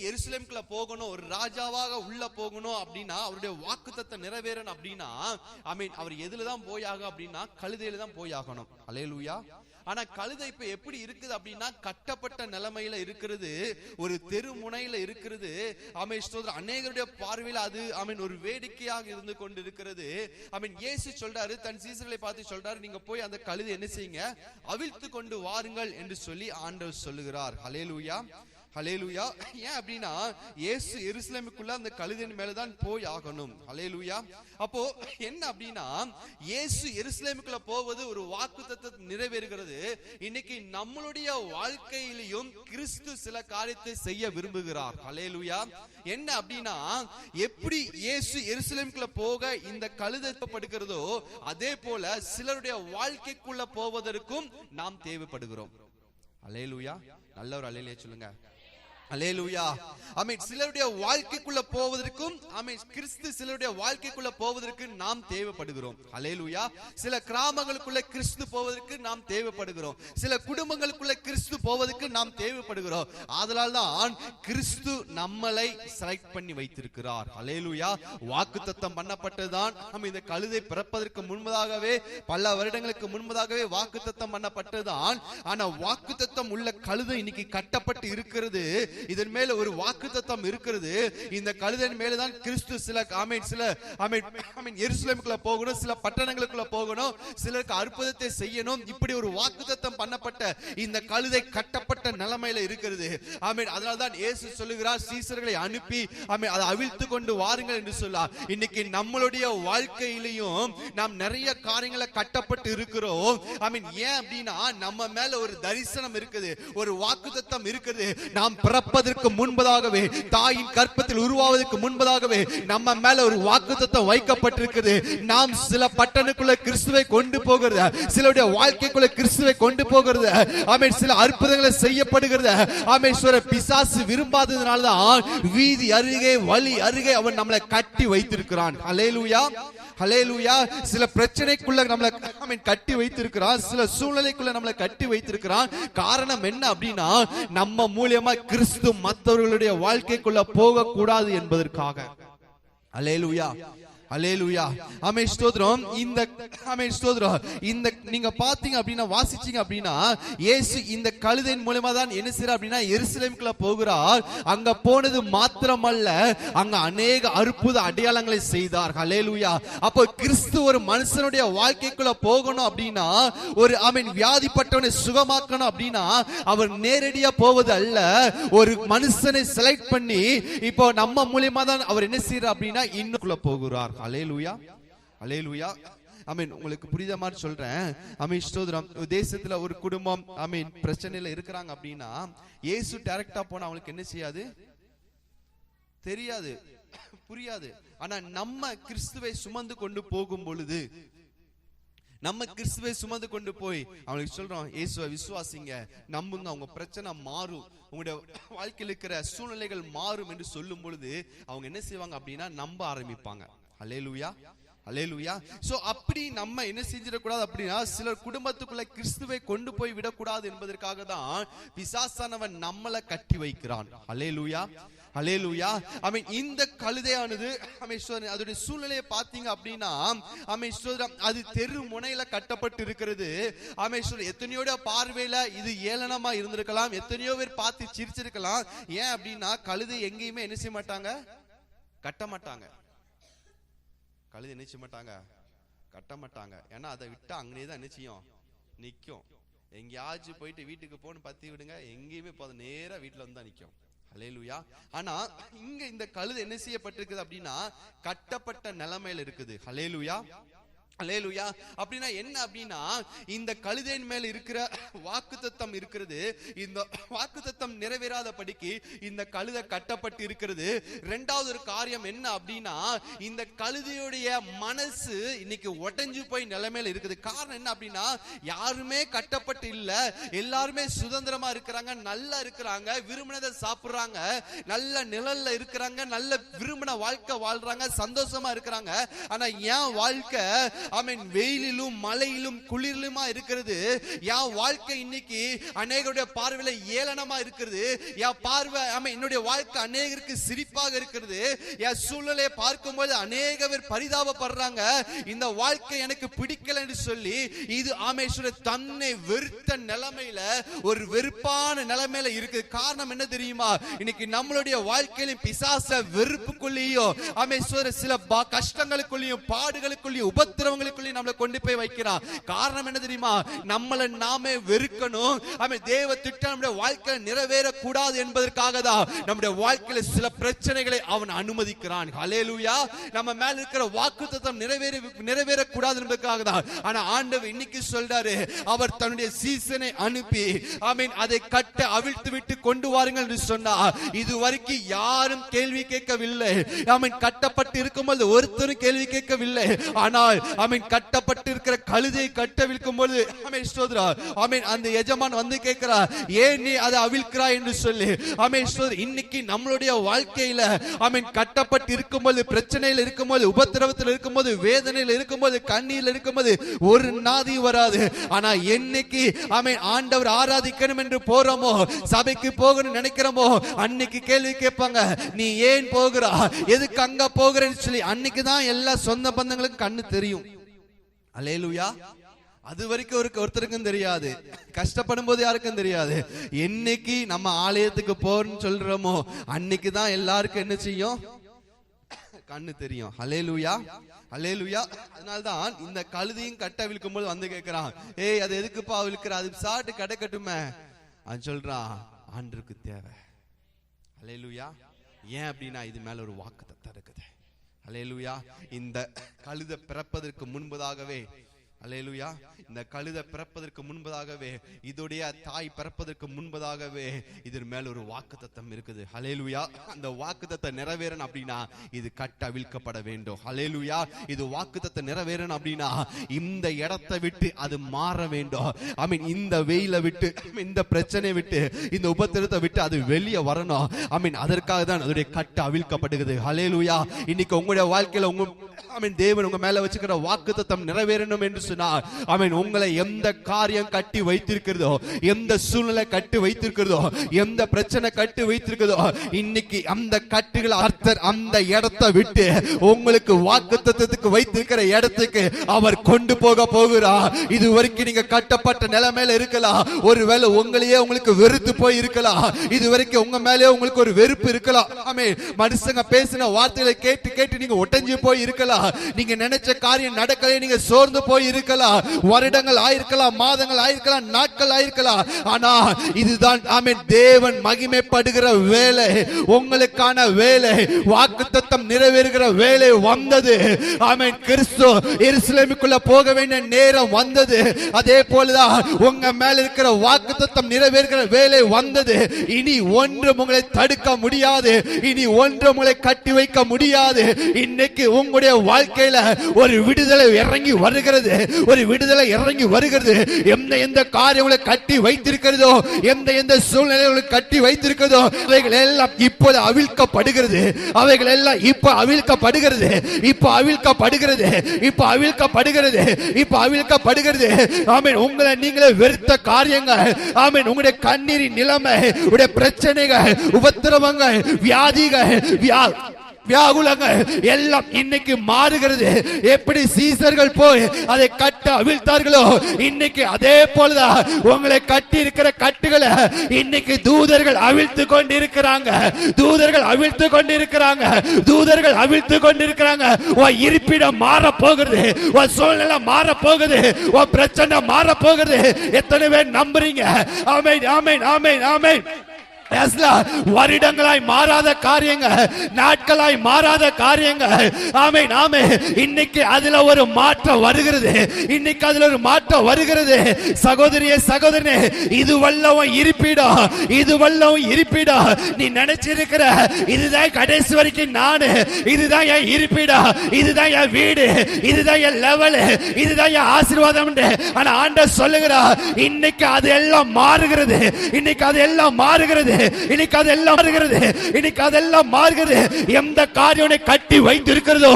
எருசலேமுக்குள்ள போகணும், ஒரு ராஜாவாக உள்ள போகணும் அப்படின்னா, அவருடைய வாக்குத்தத்தம் நிறைவேறணும் அப்படின்னா, அவர் எதுலதான் போயாக அப்படின்னா கழுதையில தான் போயாகணும். அல்லேலூயா. ஆனா கழுதை இப்ப எப்படி இருக்குது அப்படின்னா கட்டப்பட்ட நிலைமையில இருக்கிறது, ஒரு தெரு முனையில இருக்கிறது. அநேகருடைய பார்வையில் அது ஒரு வேடிக்கையாக இருந்து கொண்டு இருக்கிறது. இயேசு சொல்றாரு, தன் சீசர்களை பார்த்து சொல்றாரு, நீங்க போய் அந்த கழுதை என்ன செய்யுங்க, அவிழ்த்து கொண்டு வாருங்கள் என்று சொல்லி ஆண்டவர் சொல்லுகிறார். ஹல்லேலூயா, ஹல்லேலூயா. ஏன் அப்படின்னா இயேசு எருசலேமுக்குள்ள அந்த கழுதையின் மேலதான் போய் ஆகணும். ஹல்லேலூயா. அப்போ என்ன அப்படின்னா இயேசு எருசலேமுக்குள்ள போவது ஒரு வாக்குத்தத்தம் நிறைவேறுகிறது. இன்னைக்கு நம்மளுடைய வாழ்க்கையிலும் கிறிஸ்து சில காரியத்தை செய்ய விரும்புகிறார். ஹல்லேலூயா. என்ன அப்படின்னா எப்படி இயேசு எருசலேமுக்குள்ள போக இந்த கழுதை படுகிறதோ, அதே போல சிலருடைய வாழ்க்கைக்குள்ள போவதற்கும் நாம் தேவைப்படுகிறோம். ஹல்லேலூயா. நல்ல ஒரு அல்லேலூயா சொல்லுங்க. அல்லேலூயா. ஆமென். சிலருடைய வாழ்க்கைக்குள்ள போவதற்கும் கிறிஸ்து சிலருடைய வாழ்க்கைக்குள்ள போவதற்கு நாம் தேவைப்படுகிறோம். அல்லேலூயா. சில கிராமங்களுக்குள்ள கிறிஸ்து போவதற்கு நாம் தேவைப்படுகிறோம். சில குடும்பங்களுக்குள்ள கிறிஸ்து போவதற்கு நாம் தேவைப்படுகிறோம். ஆதலால் தான் கிறிஸ்து நம்மளை செலக்ட் பண்ணி வைத்திருக்கிறார். அல்லேலூயா. வாக்குத்தத்தம் பண்ணப்பட்டதுதான் இந்த கழுதை பிறப்பதற்கு முன்பதாகவே, பல வருடங்களுக்கு முன்பதாகவே வாக்குத்தத்தம் பண்ணப்பட்டதுதான். ஆனா வாக்குத்தத்தம் உள்ள கழுதை இன்னைக்கு கட்டப்பட்டு இருக்கிறது. இதன் மேல ஒரு வாக்குத்தத்தம் இருக்கிறது. இந்த கழுதையின் மேலதான் கிறிஸ்து சில எருசலேமுக்குள்ள போகணும், சில பட்டணங்களுக்குள்ள போகணும், சிலருக்கு அற்புதத்தை செய்யணும். இப்படி ஒரு வாக்குத்தத்தம் பண்ணப்பட்ட இந்த கழுதை கட்டப்பட்ட நிலைமையில இருக்கிறது. அதனால்தான் இயேசு சொல்லுகிறார், சீசர்களை அனுப்பி அதை அவிழ்த்து கொண்டு வாருங்கள் என்று சொல்லார். இன்னைக்கு நம்மளுடைய வாழ்க்கையிலையும் நாம் நிறைய காரியங்களை கட்டப்பட்டு இருக்கிறோம். ஏன் அப்படின்னா நம்ம மேல ஒரு தரிசனம் இருக்குது, ஒரு வாக்குத்தத்தம் இருக்குது. நாம் பிறப்பதற்கு முன்பதாகவே, தாயின் கற்பத்தில் உருவாவதற்கு முன்பதாகவே நம்ம மேல ஒரு வாக்குத்தத்தம் வைக்கப்பட்டிருக்கிறது. நாம் சில பட்டணக்குள்ள கிறிஸ்துவை கொண்டு போகிறது, சிலருடைய வாழ்க்கைக்குள்ள கிறிஸ்துவை கொண்டு போகிறது. சில அற்புதங்களை செய்யப்படுகிறது. பிசாசு விரும்பாததுனால தான் வீதி அருகே, வழி அருகே அவன் நம்மளை கட்டி வைத்திருக்கிறான். அல்லேலூயா, ஹல்லேலூயா. சில பிரச்சனைக்குள்ள நம்மளை கட்டி வைத்திருக்கிறான், சில சூழ்நிலைக்குள்ள நம்மளை கட்டி வைத்திருக்கிறான். காரணம் என்ன அப்படின்னா நம்ம மூலியமா கிறிஸ்து மற்றவர்களுடைய வாழ்க்கைக்குள்ள போக கூடாது என்பதற்காக. அல்லேலூயா, அல்லேலூயா. ஆமென். ஸ்தோத்திரம். இந்த நீங்க பாத்தீங்க அப்படின்னா, வாசிச்சீங்க அப்படின்னா, இயேசு இந்த கழுதையின் மூலமா தான் என்ன செய்றார் அப்படின்னா எருசலேமுக்குள்ள போகிறார். அங்க போனது மாத்திரமல்ல, அங்க அநேக அற்புத அடையாளங்களை செய்தார். ஹல்லேலூயா. அப்போ கிறிஸ்து ஒரு மனுஷனுடைய வாழ்க்கைக்குள்ள போகணும் அப்படின்னா, ஒரு வியாதிப்பட்டவனை சுகமாக்கணும் அப்படின்னா அவர் நேரடியா போவது அல்ல, ஒரு மனுஷனை செலக்ட் பண்ணி இப்போ நம்ம மூலமா தான் அவர் என்ன செய்யறார் அப்படின்னா இன்னுக்குள்ள போகிறார். அல்லேலூயா, அல்லேலூயா. உங்களுக்கு புரியுத மாதிரி சொல்றேன். ஸ்தோத்திரம். தேசத்துல ஒரு குடும்பம் பிரச்சனையில இருக்கிறாங்க அப்படின்னா இயேசு டைரக்டா போனா அவங்களுக்கு என்ன செய்யாது, தெரியாது, புரியாது. ஆனா நம்ம கிறிஸ்துவை சுமந்து கொண்டு போகும் பொழுது, நம்ம கிறிஸ்துவை சுமந்து கொண்டு போய் அவங்களுக்கு சொல்றோம், இயேசுவை விசுவாசிங்க, நம்புங்க, அவங்க பிரச்சனை மாறும், உங்களுடைய வாழ்க்கையில் இருக்கிற சூழ்நிலைகள் மாறும் என்று சொல்லும் பொழுது அவங்க என்ன செய்வாங்க அப்படின்னா நம்ப ஆரம்பிப்பாங்க. அல்லேலூயா, அல்லேலூயா. சோ அப்படி நம்ம என்ன செஞ்சிடக்கூடாது அப்படின்னா, சிலர் குடும்பத்துக்குள்ள கிறிஸ்துவை கொண்டு போய் விடக்கூடாது என்பதற்காக தான் பிசாசானவன் நம்மளை கட்டி வைக்கிறான். அல்லேலூயா, அல்லேலூயா. இந்த கழுதையானது அதோட சூழ்நிலையை பாத்தீங்க அப்படின்னா அது தெரு முனையில கட்டப்பட்டு இருக்கிறது. எத்தனையோட பார்வையில இது ஏளனமா இருந்திருக்கலாம், எத்தனையோ பேர் பார்த்து சிரிச்சிருக்கலாம். ஏன் அப்படின்னா கழுதை எங்கேயுமே என்ன செய்ய மாட்டாங்க, கட்ட மாட்டாங்க. கழுதை என்ன செய்ய மாட்டாங்க, கட்ட மாட்டாங்க. ஏன்னா அதை விட்டா அங்கேதான் என்ன செய்யும், நிக்கும். எங்கேயாச்சும் போயிட்டு வீட்டுக்கு போன்னு பத்தி விடுங்க, எங்கேயுமே போத நேரா வீட்டுல வந்து தான் நிக்கும். அல்லேலூயா. ஆனா இங்க இந்த கழுதை என்ன செய்யப்பட்டிருக்குது அப்படின்னா கட்டப்பட்ட நிலைமையில இருக்குது. அல்லேலூயா, அல்லேலூயா. அப்படின்னா என்ன அப்படின்னா இந்த கழுதையின் மேல் இருக்கிற வாக்குத்தத்தம் இருக்கிறது. இந்த வாக்குத்தத்தம் நிறைவேறாத படிக்கு இந்த கழுதை கட்டப்பட்டு இருக்கிறது. இரண்டாவது ஒரு காரியம் என்ன அப்படின்னா இந்த கழுதையுடைய மனசு இன்னைக்கு உடைஞ்சு போய் நிலைமையில இருக்குது. காரணம் என்ன அப்படின்னா யாருமே கட்டப்பட்டு இல்ல, எல்லாருமே சுதந்திரமா இருக்கிறாங்க, நல்லா இருக்கிறாங்க, விரும்பினதை சாப்பிடுறாங்க, நல்ல நிழல்ல இருக்கிறாங்க, நல்ல விரும்பின வாழ்க்கை வாழ்றாங்க, சந்தோஷமா இருக்கிறாங்க. ஆனா என் வாழ்க்கை ஆமென் வெயிலிலும் மழையிலும் குளிரிலுமா இருக்கிறது. என் வாழ்க்கை இன்னைக்கு அநேகருடைய பார்வையில ஏளனமா இருக்கிறது. என் பார்வை ஆமென் என்னுடைய வாழ்க்கை அநேகருக்கு சிரிப்பாக இருக்கிறது. என் சூழ்நிலையை பார்க்கும்போது அநேக பேர் பரிதாபப்படுறாங்க. இந்த வாழ்க்கை எனக்கு பிடிக்கல என்று சொல்லி இது ஆமேஸ்வர தன்னை வெறுத்த நிலைமையில ஒரு வெறுப்பான நிலைமையில இருக்கு. காரணம் என்ன தெரியுமா? இன்னைக்கு நம்மளுடைய வாழ்க்கையில பிசாச வெறுப்புக்குள்ளேயும் ஆமேஸ்வர சில கஷ்டங்களுக்குள்ளேயும் பாடுகளுக்குள்ளேயும் உபத்திரவங்களுக்குள்ளேயும் நம்மளை கொண்டு போய் வைக்கிறான். காரணம் என்ன தெரியுமா? நம்மளை நாமே வெறுக்கணும். ஆமே தேவ திட்டம் நம்முடைய வாழ்க்கையில நிறைவேற கூடாது என்பதற்காக தான் நம்முடைய வாழ்க்கையில சில பிரச்சனைகளை அவன் அனுமதிக்கிறான். ஹல்லேலூயா. நம்ம மேல இருக்கிற வாக்குத்தத்தம் நிறைவேற கூடாது என்பதற்காக தான். ஆனா ஆண்டவர் இன்னைக்கு சொல்றாரு, அவர் தன்னுடைய சீசனை அனுப்பி ஆமென் அதை கட்ட அவிழ்த்து விட்டு கொண்டு வாருங்கள் என்று சொன்னார். இதுவரைக்கும் யாரும் கேள்வி கேட்கவில்லை. ஆமென் கட்டப்பட்டு இருக்கும்போது ஒருத்தரும் கேள்வி கேட்கவில்லை. ஆனால் ஆமென் கட்டப்பட்டு இருக்கிற கழுதையை கட்டவிழ்க்கும் போது ஆமென் ஸ்தோத்திரம் ஆமென் அந்த எஜமான் வந்து கேட்கிறார், ஏன் நீ அதை அவிழ்க்கிறாய் என்று சொல்லி. ஆமென் ஸ்தோத்திரம் இன்னைக்கு நம்மளுடைய வாழ்க்கையில ஆமென் கட்டப்பட்டு இருக்கும்போது, பிரச்சனையில் இருக்கும்போது, உபத்திரவத்தில் இருக்கும்போது, வேதனையில் இருக்கும்போது, கண்ணீரில் இருக்கும்போது ஒரு நாதி வராது. ஆனா என்னைக்கு ஆமென் ஆண்டவர் ஆராதிக்கணும் என்று போறோமோ, சபைக்கு போகணும்னு நினைக்கிறோமோ, அன்னைக்கு கேள்வி கேட்பாங்க, நீ ஏன் போகிறா, எதுக்கு அங்க போகிறேன்னு சொல்லி. அன்னைக்கு தான் எல்லா சொந்த பந்தங்களுக்கும் கண்ணு தெரியும். அல்லேலூயா. அது வரைக்கும் ஒருத்தருக்கும் தெரியாது. கஷ்டப்படும் போது யாருக்கும் தெரியாது. என்னைக்கு நம்ம ஆலயத்துக்கு போறோம்னு சொல்றோமோ அன்னைக்கு தான் எல்லாருக்கும் என்ன செய்யும்? கண்ணு தெரியும். ஹல்லேலூயா, ஹல்லேலூயா. அதனால்தான் இந்த கழுதையும் கட்ட விழுக்கும் போது வந்து கேட்கிறான், ஏய் அது எதுக்குப்பா விழுக்கிற, அது சாட்டு கிடைக்கட்டுமே. அது சொல்றான், ஆண்டருக்கு தேவை. ஹல்லேலூயா. ஏன் அப்படின்னா இது மேல ஒரு வாக்குத்தத்தம் இருக்குது. ஹல்லேலூயா. இந்த கழுதை பிறப்பதற்கு முன்பதாகவே, அல்லேலூயா, இந்த கழுதை பிறப்பதற்கு முன்பதாகவே, இதோடைய தாய் பிறப்பதற்கு முன்பதாகவே இதன் மேல ஒரு வாக்குத்தத்தம் இருக்குது. அல்லேலூயா. அந்த வாக்குத்தத்தம் நிறைவேறணும் அப்படின்னா இது கட்ட அவிழ்க்கப்பட வேண்டும். அல்லேலூயா. இது வாக்குத்தத்தம் நிறைவேறணும் அப்படின்னா இந்த இடத்தை விட்டு அது மாற வேண்டும். ஐ மீன் இந்த வெயில விட்டு, இந்த பிரச்சனை விட்டு, இந்த உபத்திரத்தை விட்டு அது வெளியே வரணும். ஐ மீன் அதற்காக தான் அதோடைய கட்ட அவிழ்க்கப்படுகிறது. அல்லேலூயா. இன்னைக்கு உங்களுடைய வாழ்க்கையில தேவன் உங்க மேல வச்சுக்கிற வாக்குத்தத்தம் நிறைவேறணும் என்று சொன்னார். ஆமென். உங்களை எந்த காரியம் கட்டி வைத்திருக்கிறதோ, எந்த சூழ்நிலை கட்டி வைத்திருக்கிறதோ, எந்த பிரச்சனை கட்டி வைத்திருக்கிறதோ, இன்னைக்கு அந்த கட்டுகள் அர்த்தர் அந்த இடத்தை விட்டு உங்களுக்கு வாக்குத்தத்தத்துக்கு வைத்திருக்கிற இடத்துக்கு அவர் கொண்டு போக போகிறார். இது வரைக்கும் நீங்க கட்டப்பட்ட நிலைமையில இருக்கலாம். ஒருவேளை உங்களையே உங்களுக்கு வெறுத்து போய் இருக்கலாம். இது வரைக்கும் உங்க மேலே உங்களுக்கு ஒரு வெறுப்பு இருக்கலாம். ஆமென். மனுஷங்க பேசின வார்த்தைகளை கேட்டு கேட்டு நீங்க ஒட்டஞ்சு போய் இருக்கலாம். நீங்க நினைச்ச காரியம் நடக்கல, நீங்க சோர்ந்து போய் இருக்கலாம். வருடங்கள் ஆயிருக்கலாம், மாதங்கள் ஆயிருக்கலாம், நாட்கள் ஆயிருக்கலாம். ஆனா இதுதான் ஆமென் தேவன் மகிமைப்படுகிற வேலை, உங்களுக்கான வேலை, வாக்குத்தத்தம் நிறைவேறுகிற வேலை வந்தது. ஆமென். கிறிஸ்து எருசலேமுக்குள்ள போக வேண்டிய நேரம் வந்தது. அதே போலதான் உங்க மேல இருக்கிற வாக்குத்தத்தம் நிறைவேறுகிற வேலை வந்தது. இனி ஒன்றும் உங்களை தடுக்க முடியாது. இனி ஒன்றும் உங்களை கட்டி வைக்க முடியாது. இன்னைக்கு உங்களுடைய வாழ்க்கையில ஒரு விடுதலை இறங்கி வருகிறது. ஒரு விடுதலை இறங்கி வருகிறது. எந்த காரியங்களை கட்டி வைத்திருக்கிறதோ, எந்த சூழ்நிலைகளை கட்டி வைத்திருக்கிறதோ, அவைகள் எல்லாம் இப்போது அவிழ்க்கப்படுகிறது. அவைகள் எல்லாம் இப்ப அவிழ்க்கப்படுகிறது. இப்ப அவிழ்க்கப்படுகிறது. இப்ப அவிழ்க்கப்படுகிறது. இப்ப அவிழ்க்கப்படுகிறது. ஆமென். உங்களை நீங்களே வெறுத்த காரியங்கள், ஆமென், உங்களுடைய கண்ணீரின் நிலைமை, உங்களுடைய பிரச்சனைகள், உபத்திரவங்கள், வியாதிகள், வியாகுலங்கள் எல்லாம் இன்னைக்கு மாறுகிறது. எப்படி சீசர்கள் போய் அதை கட்ட அவிழ்த்தார்களோ, இன்னைக்கு அதே போலதான் உங்களை கட்டி இருக்கிற கட்டுகளை இன்னைக்கு தூதர்கள் அவிழ்த்து கொண்டிருக்கிறாங்க. தூதர்கள் அவிழ்த்து கொண்டிருக்கிறாங்க. தூதர்கள் அவிழ்த்து கொண்டிருக்கிறாங்க. உன் இருப்பிடம் மாற போகிறது. உன் சூழ்நிலை மாற போகுது. உன் பிரச்சனை மாற போகுது. எத்தனை பேர் நம்புறீங்க? ஆமென், ஆமென், ஆமென், ஆமென். வருடங்களாய் மாறாத காரியங்கள், நாட்களாய் மாறாத காரியங்கள், ஆமென், ஆமென், இன்னைக்கு அதுல ஒரு மாற்றம் வருகிறது. இன்னைக்கு அதுல ஒரு மாற்றம் வருகிறது. சகோதரியே, சகோதரனே, இது வல்லவன் இருப்பிடம். இது வல்லவன் இருப்பிடம். நீ நினைச்சிருக்கிற இதுதான் கடைசி வரைக்கும் நானு, இதுதான் என் இருப்பிடம், இதுதான் என் வீடு, இதுதான் என் லெவல், இதுதான் என் ஆசீர்வாதம். ஆனா ஆண்டவர் சொல்லுகிறார், இன்னைக்கு அது எல்லாம் மாறுகிறது. இன்னைக்கு அது எல்லாம் மாறுகிறது. இன்னைக்கு அதெல்லாம் மாறுகிறது. இன்னைக்கு அதெல்லாம் மாறுகிறது. எந்த காரியம் கட்டி வைத்திருக்கிறதோ,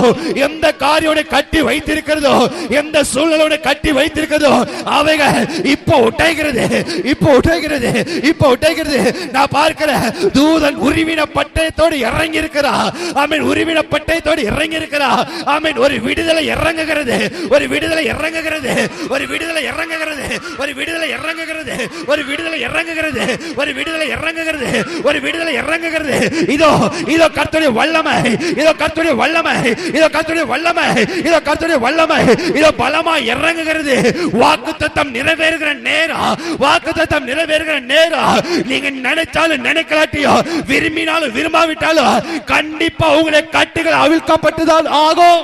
எந்த காரியம் கட்டி வைத்திருக்கிறதோ, எந்த சூழ்நிலை கட்டி வைத்திருக்கிறதோ, அவைகள் இப்போ உடைகிறது, இப்போ உடைகிறது, இப்போ உடைகிறது. நான் பார்க்கிறேன், தூதன் உருவின பட்டயத்தோடு இறங்கி இருக்கிறார். ஆமென். உருவின பட்டயத்தோடு இறங்கி இருக்கிறார். ஆமென். ஒரு விடுதலை இறங்குகிறது, ஒரு விடுதலை இறங்குகிறது, ஒரு விடுதலை இறங்குகிறது, ஒரு விடுதலை இறங்குகிறது, ஒரு விடுதலை இறங்குகிறது, ஒரு விடுதலை இறங்குகிறது, ஒரு விடுதலை இறங்குகிறது. இதோ இதோ கர்த்தருடைய வல்லமை, இதோ கர்த்தருடைய வல்லமை, இதோ கர்த்தருடைய வல்லமை, இதோ கர்த்தருடைய வல்லமை, இதோ பலமா இறங்குகிறது. வாக்குத்தத்தம் நிறைவேறுகிற நேரம், வாக்குத்தத்தம் நிறைவேறுகிற நேரம். நீங்க நினைச்சாலும் நினைக்கலாட்டியோ, விரும்பினாலும் விரும்பாவிட்டாலும் கண்டிப்பா உங்களுடைய கட்டுகள் அவிழ்க்கப்பட்டுதான் ஆகும்.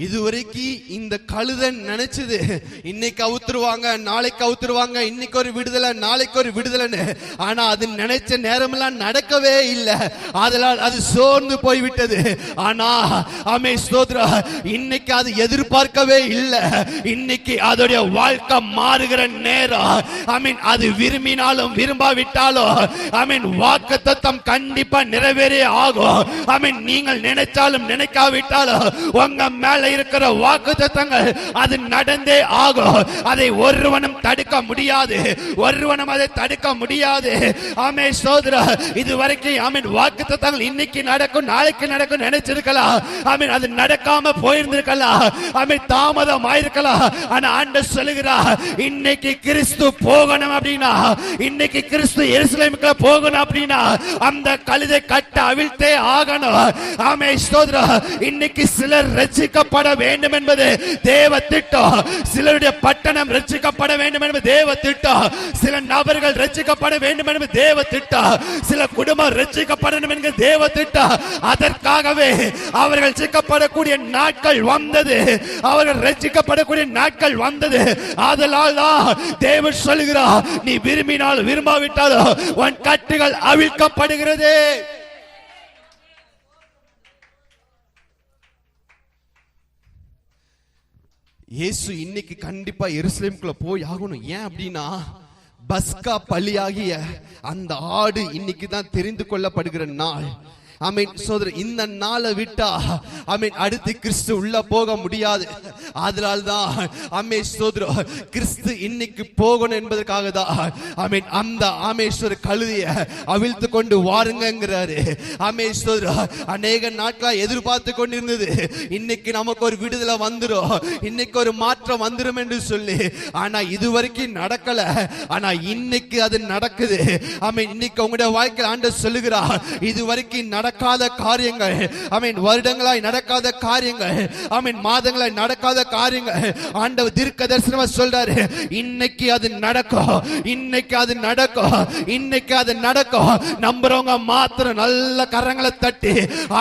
இதுவரைக்கும் இந்த கழுதன் நினைச்சது இன்னைக்கு அவுத்துருவாங்க, நாளைக்கு அவுத்துருவாங்க, இன்னைக்கு ஒரு விடுதலை, நாளைக்கு ஒரு விடுதலைன்னு. ஆனா அது நினைச்ச நேரமெல்லாம் நடக்கவே இல்லை. அதனால் அது சோர்ந்து போய்விட்டது. ஆனா ஆமே ஸ்தோத்திரம், இன்னைக்கு அது எதிர்பார்க்கவே இல்லை. இன்னைக்கு அதோடைய வாழ்க்கை மாறுகிற நேரம். ஆமீன். அது விரும்பினாலும் விரும்பாவிட்டாலும் ஆமீன் வாக்குத்தத்தம் கண்டிப்பா நிறைவேறே ஆகும். ஆமீன். நீங்கள் நினைச்சாலும் நினைக்காவிட்டாலும் உங்க மேல இருக்கிற வாக்குத்தத்தங்கள் அது நடந்தே ஆகும். அதை ஒருவனும் தடுக்க முடியாது, ஒருவனும் அதை தடுக்க முடியாது. ஆமென் ஸ்தோத்திரம். இதுவரைக்கும் ஆமென் வாக்குத்தத்தங்கள் இன்னைக்கு நடக்கும், நாளைக்கு நடக்கும் நினைச்சிருக்கலாம். ஆமென். அது நடக்காம போயிருந்திருக்கலாம். ஆமென். தாமதம் ஆயிருக்கலாம். ஆனா ஆண்டவர் சொல்லுகிறார், இன்னைக்கு கிறிஸ்து போகணும் அப்படின்னா, இன்னைக்கு கிறிஸ்து எருசலேமுக்கு போகணும் அப்படின்னா அந்த கழுதை கட்ட அவிழ்த்தே ஆகணும். ஆமென் ஸ்தோத்திரம். இன்னைக்கு சிலர் ரட்சிக்கப்பட வேண்டும் என்பது தேவ திட்டம். சிலருடைய பட்டணம் ரட்சிக்கப்பட வேண்டும் என்பது தேவ திட்டம். சில நபர்கள் ரட்சிக்கப்பட வேண்டும் என்பது தேவ திட்டம். சில குடும்பம் ரட்சிக்கப்படணும் என்கிற தேவ திட்டம். அதற்காகவே அவர்கள் ரட்சிக்கப்படக்கூடிய நாட்கள் வந்தது, அவர்கள் ரட்சிக்கப்படக்கூடிய நாட்கள் வந்தது. ஆதலால் தேவன் சொல்கிறார், நீ விரும்பினாலும் விரும்பாவிட்டாலும் உன் கட்டுகள் அவிழ்க்கப்படுகிறது. இயேசு இன்னைக்கு கண்டிப்பா எருசலேமுக்குள்ள போய் ஆகணும். ஏன் அப்படின்னா பஸ்கா பலியாகிய அந்த ஆடு இன்னைக்கு தான் தெரிந்து கொள்ளப்படுகிற நாள். ஆமென் சோதரர். இந்த நாளை விட்டா ஆமென் அடுத்து கிறிஸ்து உள்ள போக முடியாது. அதனால தான் ஆமென் சோதரர் கிறிஸ்து இன்னைக்கு போகணும் என்பதற்காக தான் ஆமென் அந்த ஆமேஸ்வர கழுதையை அவிழ்த்து கொண்டு வாருங்கிறாரு. ஆமென் சோதரர் அநேக நாட்களா எதிர்பார்த்து கொண்டிருந்தது, இன்னைக்கு நமக்கு ஒரு விடுதலை வந்துரும், இன்னைக்கு ஒரு மாற்றம் வந்துரும் என்று சொல்லி. ஆனா இதுவரைக்கும் நடக்கல. ஆனா இன்னைக்கு அது நடக்குது. ஆமென். இன்னைக்கு உங்களுடைய வாழ்க்கையில் ஆண்டவர் சொல்லுகிறார், இதுவரைக்கும் நடக்காத காரியங்கள், ஆமென் வருடங்களாய் நடக்காத காரியங்கள், ஆமென் மாதங்களாய் நடக்காத காரியங்கள் ஆண்டவர் தீர்க்கதரிசனமா சொல்றாரு, இன்னைக்கு அது நடக்கும், இன்னைக்கு அது நடக்கும், இன்னைக்கு அது நடக்கும். நம்புறவங்க மாத்திரம் நல்ல கரங்களை தட்டி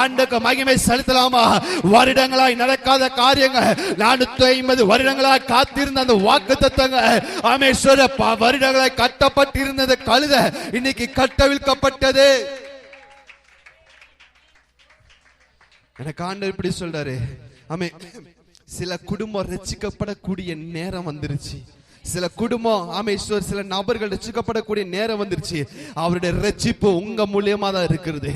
ஆண்டுக்கு மகிமை செலுத்தலாமா? வருடங்களாய் நடக்காத காரியங்கள், 450 வருடங்களாய் காத்திருந்த அந்த வாக்குத்தத்தங்கள், ஆமென் சொல்ற வருடங்களாய் கட்டப்பட்டிருந்தது கழுதை இன்னைக்கு கட்டவிழ்க்கப்பட்டது. எனக்கு ஆண்டவர் இப்படி சொல்றாரு, ஆமே சில குடும்பம் ரட்சிக்கப்படக்கூடிய நேரம் வந்துருச்சு. சில குடும்பம் ஆமேஸ்வர் சில நபர்கள் ரட்சிக்கப்படக்கூடிய நேரம் வந்துருச்சு. அவருடைய ரட்சிப்பு உங்க மூலியமா தான் இருக்கிறது.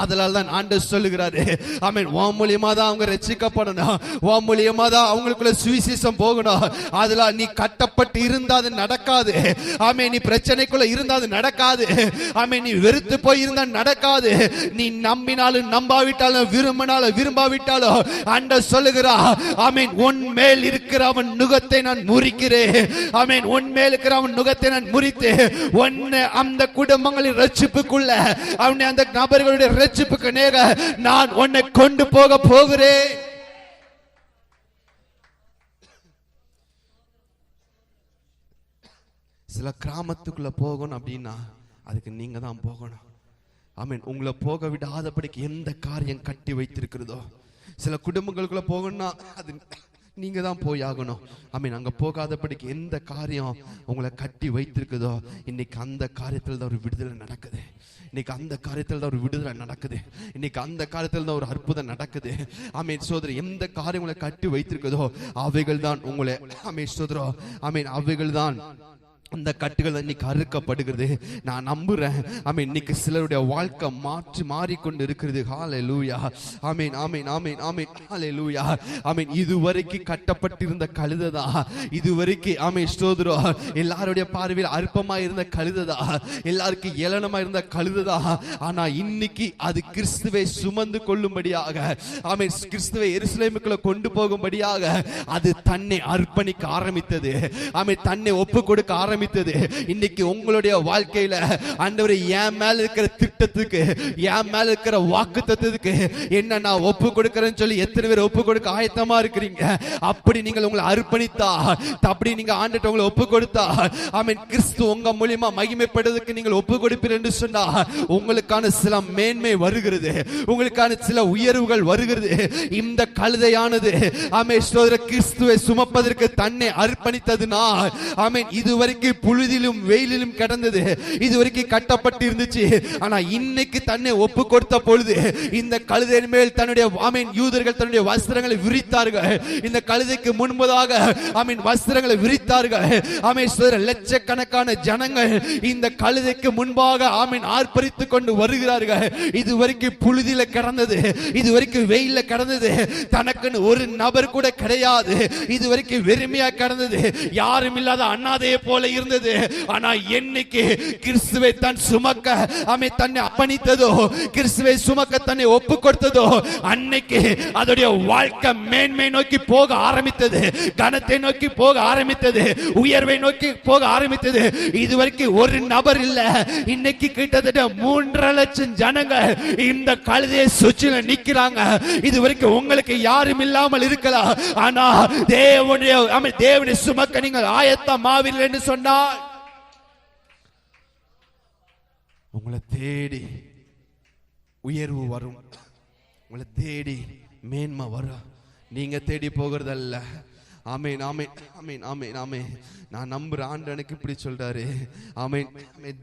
அதனால தான் ஆண்டவர் சொல்லுகிறாரு, ஆமென் உன் மூலியமா தான் அவங்க ரட்சிக்கப்படணும், உன் மூலியமா தான் அவங்களுக்குள்ள சுவிசேஷம் போகணும். அதனால நீ கட்டப்பட்டு இருந்தா அது நடக்காது. ஆமென். நீ பிரச்சனைக்குள்ள இருந்தா அது நடக்காது. ஆமென். நீ வெறுத்து போய் இருந்தா நடக்காது. நீ நம்பினாலும் நம்பாவிட்டாலும் விரும்பினாலும் விரும்பாவிட்டாலும் ஆண்டவர் சொல்லுகிறா, ஆமென் உன் மேல் இருக்கிற அவன் நுகத்தை நான் முறிக்கிறேன். ஆமென். உன் மேல் இருக்கிற அவன் நுகத்தை நான் முறித்து உன்னை அந்த குடும்பங்களின் ரட்சிப்புக்குள்ள, அவனை அந்த நபர்களுடைய ரட்சிப்புக்கு நேர நான் உன்னை கொண்டு போக போகிறேன். சில கிராமத்துக்குள்ள போகணும் அப்படின்னா அதுக்கு நீங்க தான் போகணும். ஆமென். உங்களை போக விடாதபடிக்கு எந்த காரியம் கட்டி வைத்திருக்கிறதோ, சில குடும்பங்களுக்குள்ள போகணும்னா அது நீங்க தான் போய் ஆகணும். ஆமீன். அங்க போகாதபடிக்கு எந்த காரியம் உங்களை கட்டி வைத்திருக்குதோ இன்னைக்கு அந்த காரியத்தில் தான் ஒரு விடுதலை நடக்குது. இன்னைக்கு அந்த காரியத்தில் தான் ஒரு விடுதலை நடக்குது. இன்னைக்கு அந்த காரியத்தில் தான் ஒரு அற்புதம் நடக்குது. ஆமீன் சோதரி, எந்த காரியம் உங்களை கட்டி வைத்திருக்குதோ அவைகள் தான் உங்களை ஆமீன் சோதரோ ஆமீன் அவைகள் தான் அந்த கட்டுகள் இன்னைக்கு அறுக்கப்படுகிறது. நான் நம்புறேன். ஆமீன். இன்னைக்கு சிலருடைய வாழ்க்கை மாறிக்கொண்டு இருக்கிறது. ஹல்லேலூயா. ஆமீன் ஆமீன் ஆமீன் ஆமீன் ஹல்லேலூயா. ஆமீன். இதுவரைக்கும் கட்டப்பட்டிருந்த கழுதைதா, இதுவரைக்கும் ஆமீன் ஸ்தோத்திரம் எல்லாருடைய பார்வையில் அற்பமா இருந்த கழுதைதா, எல்லாருக்கும் ஏளனமா இருந்த கழுதைதா, ஆனா இன்னைக்கு அது கிறிஸ்துவை சுமந்து கொள்ளும்படியாக ஆமீன் கிறிஸ்துவை எருசலேமுக்குள்ள கொண்டு போகும்படியாக அது தன்னை அர்ப்பணிக்க ஆரம்பித்தது. ஆமீன். தன்னை ஒப்பு கொடுக்க ஆரம்பித்தது. இன்னைக்கு உங்களுடைய வாழ்க்கையில ஆண்டவரே என் மேல இருக்கிற திட்டத்துக்கு, என் மேல இருக்கிற வாக்குத்தத்தத்துக்கு என்ன நான் ஒப்பு கொடுக்கிறேன்னு சொல்லி எத்தனை பேர் ஒப்பு கொடுக்க ஆயத்தமா இருக்கிறீங்க? அப்படி நீங்கள் உங்களை அர்ப்பணித்தா, அப்படி நீங்க ஆண்டவர்ட்ட உங்களை ஒப்பு கொடுத்தா ஆமென் கிறிஸ்து உங்க மூலமா மகிமைப்படுவதற்கு நீங்கள் ஒப்பு கொடுப்பீர்கள் என்று சொன்னா உங்களுக்கான சில மேன்மை வருகிறது, உங்களுக்கான சில உயர்வுகள் வருகிறது. இந்த கழுதையானது ஆமென் சோதர கிறிஸ்துவை சுமப்பதற்கு தன்னை அர்ப்பணித்ததுனா ஆமென் இதுவரைக்கும் புழுதிலும் வெயிலிலும் கிடந்தது, இதுவரைக்கும் கட்டப்பட்டு இருந்துச்சு. ஆனா இன்னைக்கு தன்னை ஒப்பு கொடுத்த பொழுது இந்த கழுதையின் மேல் தன்னுடைய ஆமீன் யூதர்கள் தன்னுடைய வஸ்திரங்களை விரித்தார்கள். இந்த கழுதைக்கு முன்பதாக ஆமீன் வஸ்திரங்களை விரித்தார்கள். ஆமீன் லட்சக்கணக்கான ஜனங்கள் இந்த கழுதைக்கு முன்பாக ஆமீன் ஆர்ப்பரித்துக் கொண்டு வருகிறார்கள். இதுவரைக்கும் புழுதியில கிடந்தது, இதுவரைக்கும் வெயில்ல கிடந்தது, தனக்குன்னு ஒரு நபர் கூட கிடையாது, இதுவரைக்கும் வெறுமையா கிடந்தது, யாரும் இல்லாத அண்ணாதையை போல இருந்தது. ஆனா என்னைக்கு கிறிஸ்துவை தன் சுமக்க ஆமென் தன்னை அர்ப்பணித்ததோ, கிறிஸ்துவை சுமக்க தன்னை ஒப்பு கொடுத்ததோ அன்னைக்கு அதோடைய வாழ்க்கை மேன்மை நோக்கி போக ஆரம்பித்தது, கனத்தை நோக்கி போக ஆரம்பித்தது, உயர்வை நோக்கி போக ஆரம்பித்தது. இதுவரைக்கும் ஒரு நபர் இல்ல, இன்னைக்கு கிட்டத்தட்ட 3.5 லட்சம் ஜனங்கள் இந்த கழுதையை சுற்றில நிக்கிறாங்க. இதுவரைக்கும் உங்களுக்கு யாரும் இல்லாமல் இருக்கலாம், ஆனா தேவனுடைய சுமக்க நீங்கள் ஆயத்தமாவீர்கள் என்று சொன்னால் உங்களை தேடி உயர்வு வரும், உங்களை தேடி மேன்மை வரும். நீங்க தேடி போகிறதல்ல. ஆமீன் ஆமீன் ஆமீன் ஆமீன் ஆமீன். நான் நம்புற ஆண்டவனுக்கு இப்படி சொல்றாரு. ஆமீன்.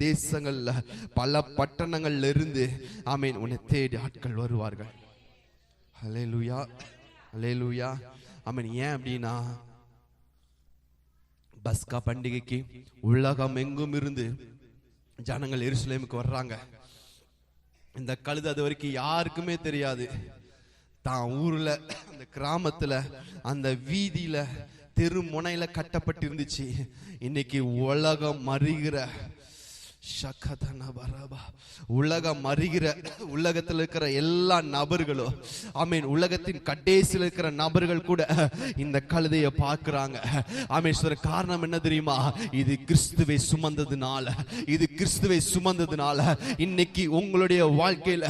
தேசங்கள்ல பல பட்டணங்கள்ல இருந்து ஆமீன் உன்னை தேடி ஆட்கள் வருவார்கள். ஹல்லேலூயா ஹல்லேலூயா ஆமீன். ஏன் அப்படின்னா பஸ்கா பண்டிகைக்கு உலகம் எங்கும் இருந்து ஜனங்கள் எருசலேமுக்கு வர்றாங்க. இந்த கழுதை அது வரைக்கும் யாருக்குமே தெரியாது. தான் ஊர்ல அந்த கிராமத்துல அந்த வீதியில தெரு முனையில கட்டப்பட்டு இருந்துச்சு. இன்னைக்கு உலகம் அறிகிற உலகம் அறிகிற உலகத்தில் இருக்கிற எல்லா நபர்களும் ஆமீன் உலகத்தின் கடைசியில் இருக்கிற நபர்கள் கூட இந்த கழுதையை பார்க்கிறாங்க. ஆமீன். காரணம் என்ன தெரியுமா? இது கிறிஸ்துவை சுமந்ததுனால, இது கிறிஸ்துவை சுமந்ததுனால இன்னைக்கு உங்களுடைய வாழ்க்கையில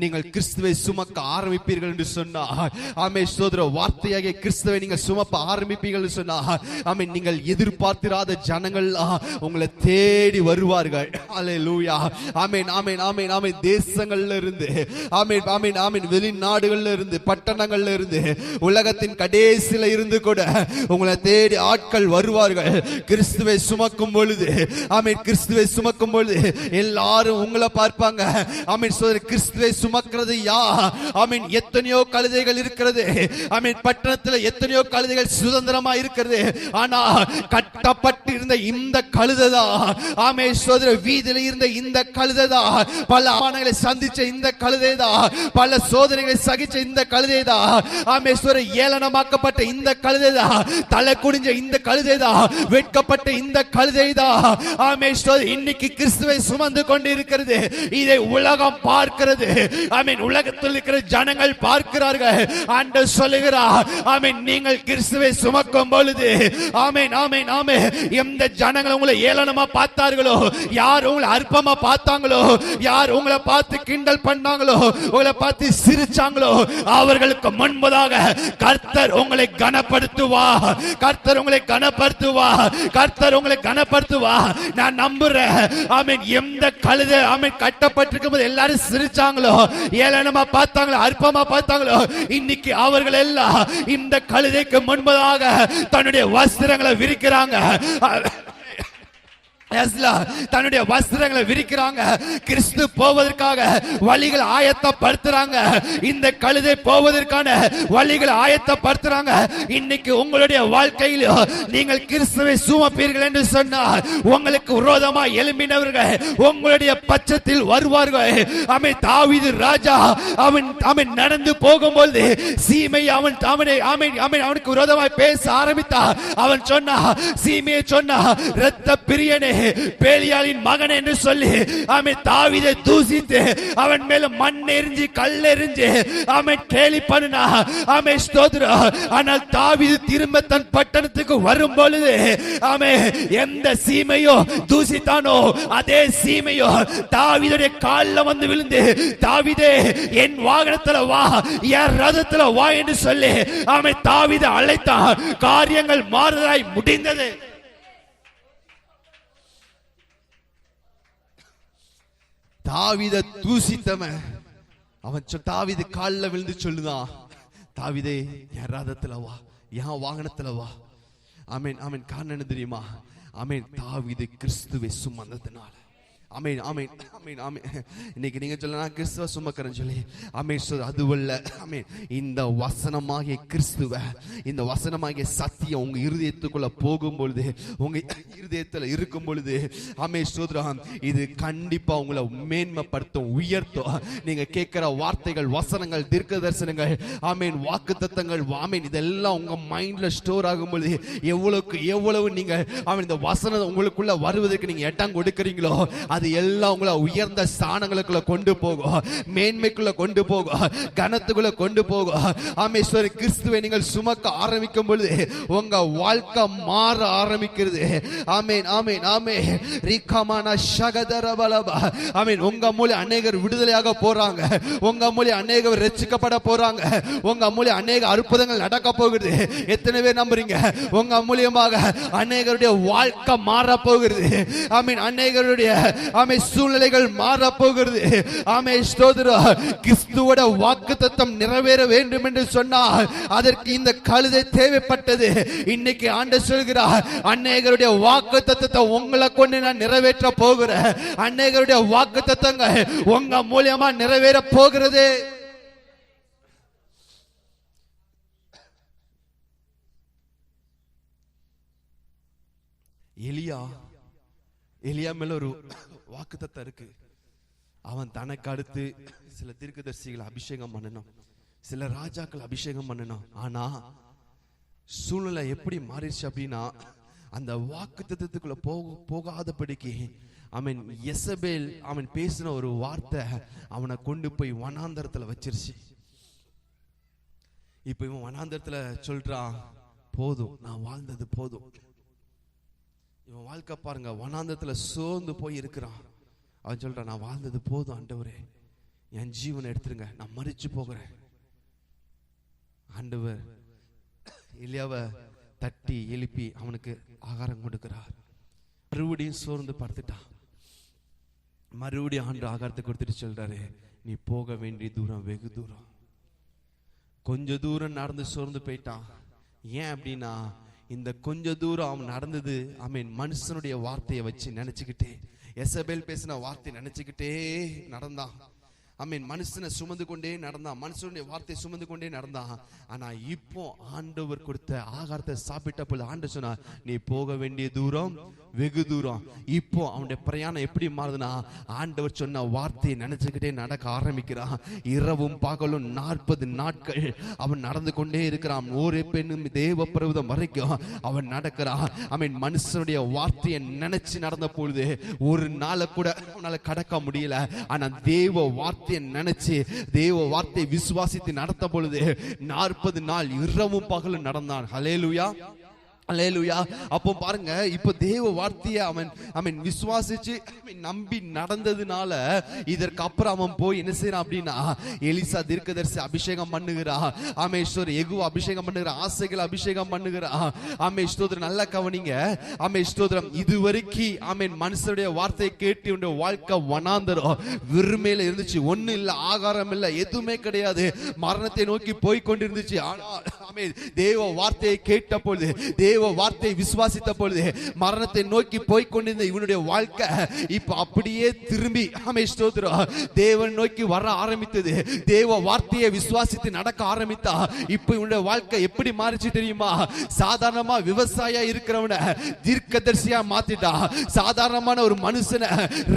நீங்கள் கிறிஸ்துவை சுமக்க ஆரம்பிப்பீர்கள் என்று சொன்னார். ஆமீன் சோதர வார்த்தையாக கிறிஸ்துவை நீங்கள் சுமப்ப ஆரம்பிப்பீர்கள் என்று சொன்னார். ஆமீன். நீங்கள் எதிர்பார்த்திராத ஜனங்கள் உங்களை தேடி வருவார்கள். ஹல்லேலூயா ஆமென் ஆமென் ஆமென் ஆமென். தேசங்கள்ல இருந்து ஆமென் ஆமென் ஆமென் வெளிநாடுகள்ல இருந்து பட்டணங்கள்ல இருந்து உலகத்தின் கடைசியில இருந்து கூட உங்களை தேடி ஆட்கள் வருவார்கள். கிறிஸ்துவை சுமக்கும் பொழுது ஆமென் கிறிஸ்துவை சுமக்கும் பொழுது எல்லாரும் உங்களை பார்ப்பாங்க. ஆமென் சோதரே கிறிஸ்துவை சுமக்கிறது யார்? ஆமென். எத்தனையோ கழுதைகள் இருக்கிறது. ஆமென். பட்டணத்துல எத்தனையோ கழுதைகள் சுதந்திரமா இருக்கிறது. ஆனா கட்டப்பட்டு இருந்த இந்த கழுதைதான் ஆமென் சோதரே வீதியில இருந்த இந்த கழுதைதான், பல அவமானங்களை சந்திச்ச இந்த கழுதைதான், பல சோதனைகளை சகிச்ச இந்த கழுதைதான், ஆமென் ஏளனமாக்கப்பட்ட இந்த கழுதைதான், தலை குனிஞ்ச இந்த கழுதைதான், வெட்கப்பட்ட இந்த கழுதைதான் ஆமென். இன்னைக்கு கிறிஸ்துவை சுமந்து கொண்டு இருக்கிறது. இதை உலகம் பார்க்கிறது. ஆமென். உலகத்தில் இருக்கிற ஜனங்கள் பார்க்கிறார்கள். ஆண்டவர் சொல்லுகிறார் ஆமென் நீங்கள் கிறிஸ்துவை சுமக்கும் பொழுது ஆமென் ஆமென் ஆமென் எந்த ஜனங்கள் உங்களை ஏளனமா பார்த்தார்களோ, யார் யார் உங்களை அற்பமா பார்த்தாங்களோ, யார் உங்களை பார்த்து கிண்டல் பண்ணாங்களோ, உங்களை பார்த்து சிரிச்சாங்களோ, அவர்களுக்கு முன்பதாக கர்த்தர் உங்களை கனப்படுத்துவா. கர்த்தர் உங்களை கனப்படுத்துவா. கர்த்தர் உங்களை கனப்படுத்துவா. நான் நம்புறேன். ஆமென். எந்த கழுதை ஆமென் கட்டப்பட்டிருக்கும் போது எல்லாரும் சிரிச்சாங்களோ, ஏளனமா பார்த்தாங்களோ, அற்பமா பார்த்தாங்களோ, இன்னைக்கு அவர்கள் எல்லாம் இந்த கழுதைக்கு முன்பதாக தன்னுடைய வஸ்திரங்களை விரிக்கிறாங்க. தன்னுடைய வஸ்திரங்களை விரிக்கிறாங்க. கிறிஸ்து போவதற்காக வழிகள் ஆயத்தப்படுத்துறாங்க. இந்த கழுதை போவதற்கான வழிகள் ஆயத்தப்படுத்துறாங்க. இன்னைக்கு உங்களுடைய வாழ்க்கையில் நீங்கள் கிறிஸ்துவை சுமப்பீர்கள் என்று சொன்னால் உங்களுக்கு விரோதமா எழும்பினவர்கள் உங்களுடைய பட்சத்தில் வருவார்கள். அவன் தாவீது ராஜா அவன் நடந்து போகும்போது சீமை அவனுக்கு விரோதமாய் பேச ஆரம்பித்தான். அவன் சொன்னா, சீமையை சொன்னா, இரத்த பிரியனே, பேலியாளின் மகன் என்று சொல்லி அவன் தாவீதை தூசித்து அவன் மேல மண் எறிஞ்சு கல் எறிஞ்சு அவன் கேலி பண்ணினா. அவன் ஸ்தோத்திரம். ஆனால் தாவீது திரும்ப தன் பட்டணத்துக்கு வரும் பொழுது அவன் எந்த சீமையோ தூசித்தானோ அதே சீமையோ தாவீதுடைய காலில் வந்து விழுந்து, தாவீதே என் வாகனத்துல வா, என் ரதத்துல வா என்று சொல்லி அவன் தாவீதை அழைத்தான். காரியங்கள் மாறுதலாய் முடிந்தது. தாவீதை தூசித்தவன் அவன் தாவீது காலில் விழுந்து சொல்லுதான், தாவீதே என் ரதத்துல வா, என் வாகனத்துல வா. ஆமென் ஆமென். காரணம் என்ன தெரியுமா? ஆமென். தாவீது கிறிஸ்துவை சுமந்ததுனால. ஆமென் ஆமென் ஆமென் ஆமென். இன்னைக்கு நீங்க சொல்லலாம் கிறிஸ்துவ சுமக்கிறேன்னு சொல்லி. ஆமென். அதுவல்ல. ஆமென். இந்த வசனமாகிய கிறிஸ்துவ, இந்த வசனமாகிய சத்தியம் உங்க இருதயத்துக்குள்ள போகும்பொழுது, உங்க இருதயத்துல இருக்கும் பொழுது, ஆமென் ஸ்தோத்திரம், இது கண்டிப்பா உங்களை மேன்மைப்படுத்தும், உயர்த்தும். நீங்க கேட்கிற வார்த்தைகள், வசனங்கள், தீர்க்க தரிசனங்கள், ஆமென், வாக்குத்தத்தங்கள், ஆமென், இதெல்லாம் உங்க மைண்ட்ல ஸ்டோர் ஆகும் பொழுது எவ்வளவு நீங்க ஆமென் இந்த வசனம் உங்களுக்குள்ள வருவதற்கு நீங்க இடம் கொடுக்கிறீங்களோ அது எல்லாம் உங்களை உயர்ந்த ஸ்தானங்களுக்குள்ள கொண்டு போகும், மேன்மைக்குள்ள கொண்டு போகும், கனத்துக்குள்ள கொண்டு போகும். ஆமென். கிறிஸ்துவை நீங்கள் சுமக்க ஆரம்பிக்கும் பொழுது உங்க வாழ்க்கை மாற ஆரம்பிக்கிறது. ஆமென் ஆமென் ஆமென். ரிகமான ஷகதரபலபா. ஆமென். உங்க மூலம் அநேகர் விடுதலையாக போறாங்க. உங்க மூலம் அநேகர் ரட்சிக்கப்பட போறாங்க. உங்க மூலம் அநேக அற்புதங்கள் நடக்க போகுது. எத்தனை பேர் நம்புறீங்க? உங்க மூலியமாக அநேகருடைய வாழ்க்கை மாற போகிறது. ஆமென். அநேகருடைய ஆமென் சூழ்நிலைகள் மாற போகிறது. ஆமென் ஸ்தோத்திரம். கிறிஸ்துவோட வாக்குத்தத்தம் நிறைவேற வேண்டும் என்று சொன்னால் அதற்கு இந்த கழுதை தேவைப்பட்டது. இன்னைக்கு ஆண்டவர் சொல்கிறார், அநேகருடைய வாக்குத்தத்தத்தை உங்களை கொண்டு நான் நிறைவேற்ற போகிறேன். அநேகருடைய வாக்குத்தத்தங்கள் உங்க மூலமா நிறைவேற போகிறது. எலியா மேல ஒரு வாக்குத்தத்தம் இருக்கு. அவன் தனக்கு அடுத்து சில தீர்க்கதரிசிகளை அபிஷேகம் பண்ணணும், சில ராஜாக்கள் அபிஷேகம் பண்ணணும். ஆனா சூழ்நிலை எப்படி மாறிடுச்சு அப்படின்னா, அந்த வாக்குத்தத்தத்துக்குள்ள போகாதபடிக்கு அவன் யெசபேல் அவன் பேசின ஒரு வார்த்தை அவனை கொண்டு போய் வனாந்தரத்துல வச்சிருச்சு. இப்ப இவன் வனாந்தரத்துல சொல்றான், போதும், நான் வாழ்ந்தது போதும். இவன் வாழ்க்கை பாருங்க, வனாந்தரத்துல சோர்ந்து போய் இருக்கிறான். அவன் சொல்றான், நான் வாழ்ந்தது போதும் ஆண்டவரே, என் ஜீவனை எடுத்துருங்க, நான் மரிச்சு போகிறேன். ஆண்டவர் எலியாவை தட்டி எழுப்பி அவனுக்கு ஆகாரம் கொடுக்கிறார். மறுபடியும் சோர்ந்து படுத்துட்டான். மறுபடியும் ஆண்டு ஆகாரத்தை கொடுத்துட்டு சொல்றாரு, நீ போக வேண்டிய தூரம் வெகு தூரம். கொஞ்ச தூரம் நடந்து சோர்ந்து போயிட்டான். ஏன் அப்படின்னா, இந்த கொஞ்ச தூரம் அவன் நடந்தது ஆமென் மனுஷனுடைய வார்த்தையை வச்சு நினைச்சுக்கிட்டே, யெசபேல் பேசின வார்த்தை நினைச்சுக்கிட்டே நடந்தான். ஆமென். மனுஷனை சுமந்து கொண்டே நடந்தான், மனுஷனுடைய வார்த்தை சுமந்து கொண்டே நடந்தான். ஆனா இப்போ ஆண்டவர் கொடுத்த ஆகாரத்தை சாப்பிட்ட போல ஆண்டவர் சொன்னா, நீ போக வேண்டிய தூரம் வெகு தூரம். இப்போ அவனுடைய பிரயாணம் எப்படி மாறுதுன்னா, ஆண்டவர் சொன்ன வார்த்தையை நினைச்சுக்கிட்டே நடக்க ஆரம்பிக்கிறான். இரவும் பகலும் 40 நாட்கள் அவன் நடந்து கொண்டே இருக்கிறான். ஒரே பெண்ணும் தேவ பர்வதம் வரைக்கும் அவன் நடக்கிறான். அவன் மனுஷனுடைய வார்த்தையை நினைச்சு நடந்த பொழுது ஒரு நாளை கூட அவனால கடக்க முடியல. ஆனா தேவ வார்த்தையை நினைச்சு தேவ வார்த்தையை விசுவாசித்து நடத்த பொழுது 40 நாள் இரவும் பகலும் நடந்தான். ஹல்லேலூயா. அல்லேலூயா. அப்போ பாருங்க, இப்ப தேவ வார்த்தையை அவன் விசுவாசிச்சு நம்பி நடந்ததுனால இதற்கு அப்புறம் அவன் போய் என்ன செய்யறான் அப்படின்னா, எலிசா தீர்க்கதரிசி அபிஷேகம் பண்ணுகிறான். ஆமென். எகுவா அபிஷேகம் பண்ணுகிறான். ஆசைகள் அபிஷேகம் பண்ணுகிறான். ஆமென். ஸ்தோத்திரம். நல்ல கவனிங்க. ஆமென். ஸ்தோத்திரம். இதுவரைக்கும் ஆமென் மனுஷனுடைய வார்த்தையை கேட்டு உடைய வாழ்க்கை வனாந்தரம் வெறுமையில இருந்துச்சு. ஒண்ணு இல்ல, ஆகாரம் இல்ல, எதுவுமே கிடையாது. மரணத்தை நோக்கி போய் கொண்டிருந்துச்சு. ஆனால் ஆமென் தேவ வார்த்தையை கேட்ட பொழுது, தேவ வார்த்தையை விசுவாசித்த பொழுது மரணத்தை நோக்கி போய் கொண்டிருந்த இவனுடைய வாழ்க்கை இப்ப அப்படியே திரும்பி ஆமென் ஸ்தோத்திரம் தேவன் நோக்கி வர ஆரம்பித்தது. தேவ வார்த்தையை விசுவாசித்து நடக்க ஆரம்பித்தா இப்ப இவனுடைய வாழ்க்கை எப்படி மாறிச்சு தெரியுமா? சாதாரணமா விவசாயியா இருக்கிறவன தீர்க்கதரிசியா மாத்திட்டா. சாதாரணமான ஒரு மனுஷனை